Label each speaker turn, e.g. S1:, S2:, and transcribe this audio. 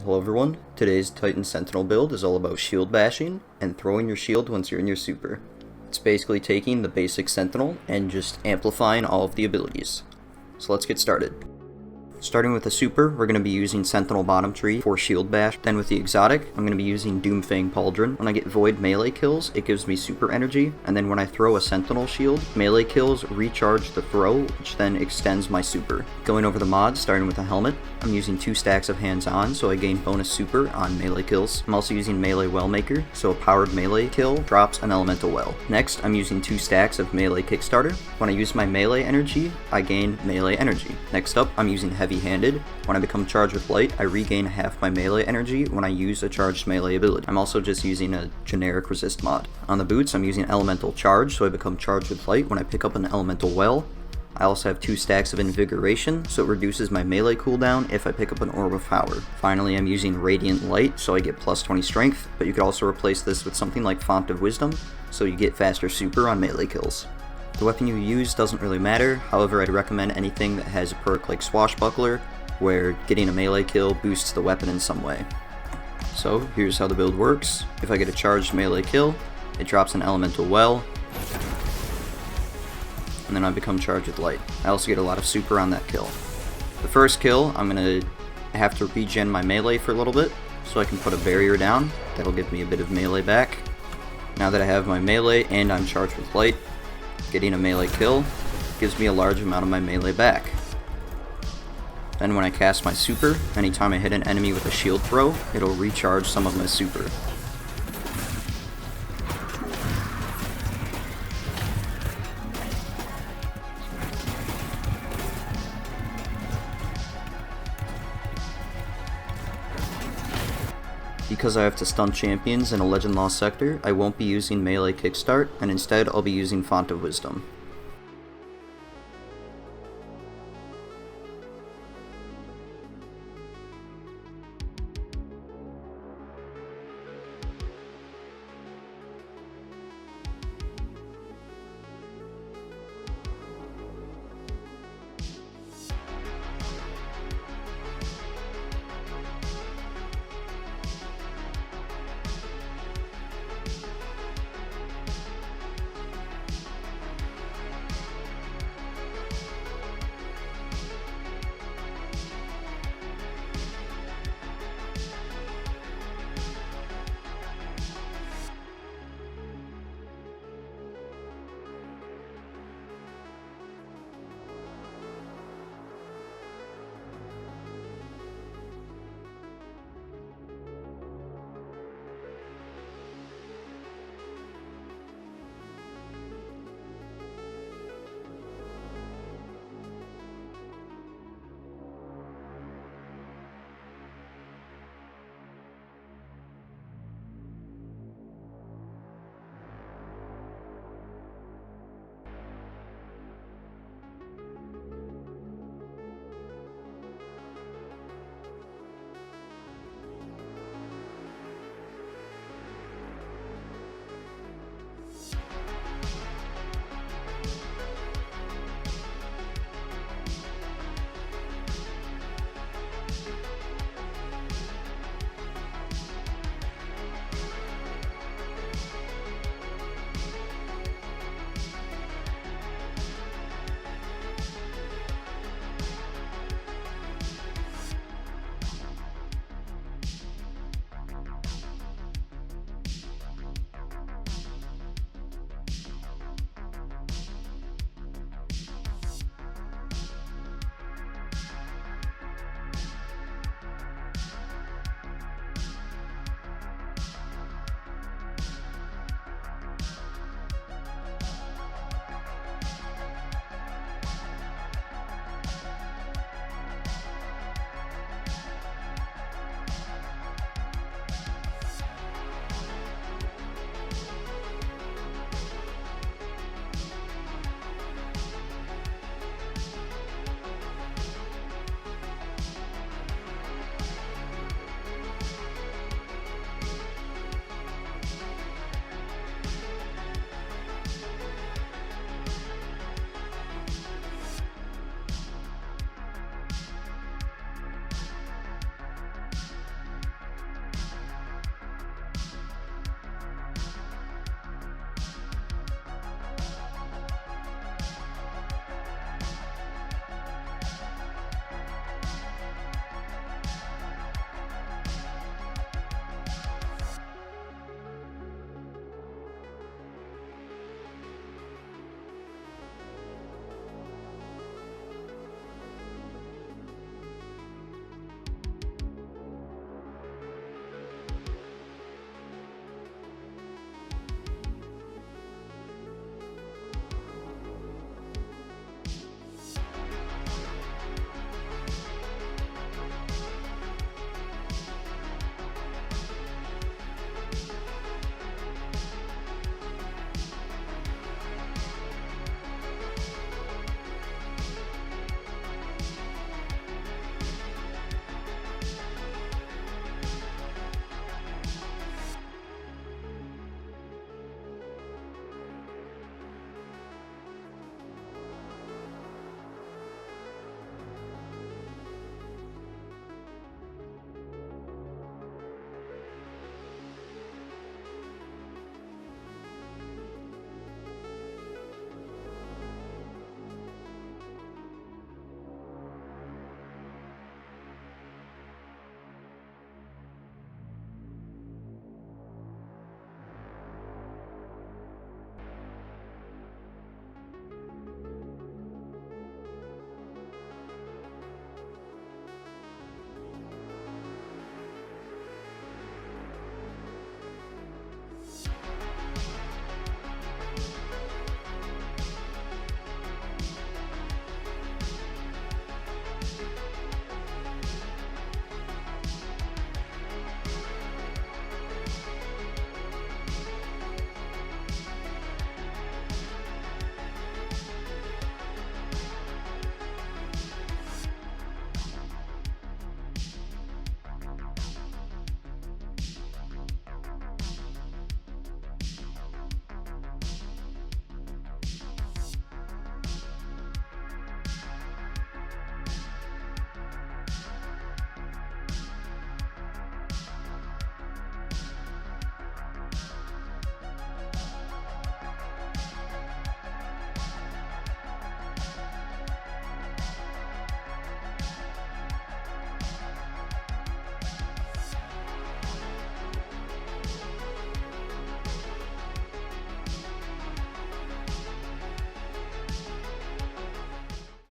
S1: Hello everyone, today's Titan Sentinel build is all about shield bashing and throwing your shield once you're in your super. It's basically taking the basic Sentinel and just amplifying all of the abilities. So let's get started. Starting with the super, we're going to be using Sentinel Bottom Tree for shield bash. Then with the exotic, I'm going to be using Fang Pauldron. When I get void melee kills, it gives me super energy, and then when I throw a Sentinel shield, melee kills recharge the throw, which then extends my super. Going over the mods, starting with a helmet, I'm using 2 stacks of hands-on, so I gain bonus super on melee kills. I'm also using melee well maker, so a powered melee kill drops an elemental well. Next, I'm using 2 stacks of melee kickstarter. When I use my melee energy, I gain melee energy. Next up, I'm using heavy-handed. When I become charged with light, I regain half my melee energy when I use a charged melee ability. I'm also just using a generic resist mod. On the boots, I'm using elemental charge, so I become charged with light when I pick up an elemental well. I also have 2 stacks of invigoration, so it reduces my melee cooldown if I pick up an orb of power. Finally, I'm using radiant light, so I get plus 20 strength, but you could also replace this with something like font of wisdom, so you get faster super on melee kills. The weapon you use doesn't really matter, however I'd recommend anything that has a perk like swashbuckler, where getting a melee kill boosts the weapon in some way. So here's how the build works. If I get a charged melee kill, it drops an elemental well, and then I become charged with light. I also get a lot of super on that kill. The first kill, I'm going to have to regen my melee for a little bit, so I can put a barrier down. That'll give me a bit of melee back. Now that I have my melee and I'm charged with light, getting a melee kill gives me a large amount of my melee back. Then when I cast my super, anytime I hit an enemy with a shield throw, it'll recharge some of my super. Because I have to stun champions in a Legend Lost sector, I won't be using melee kickstart, and instead I'll be using Font of Wisdom.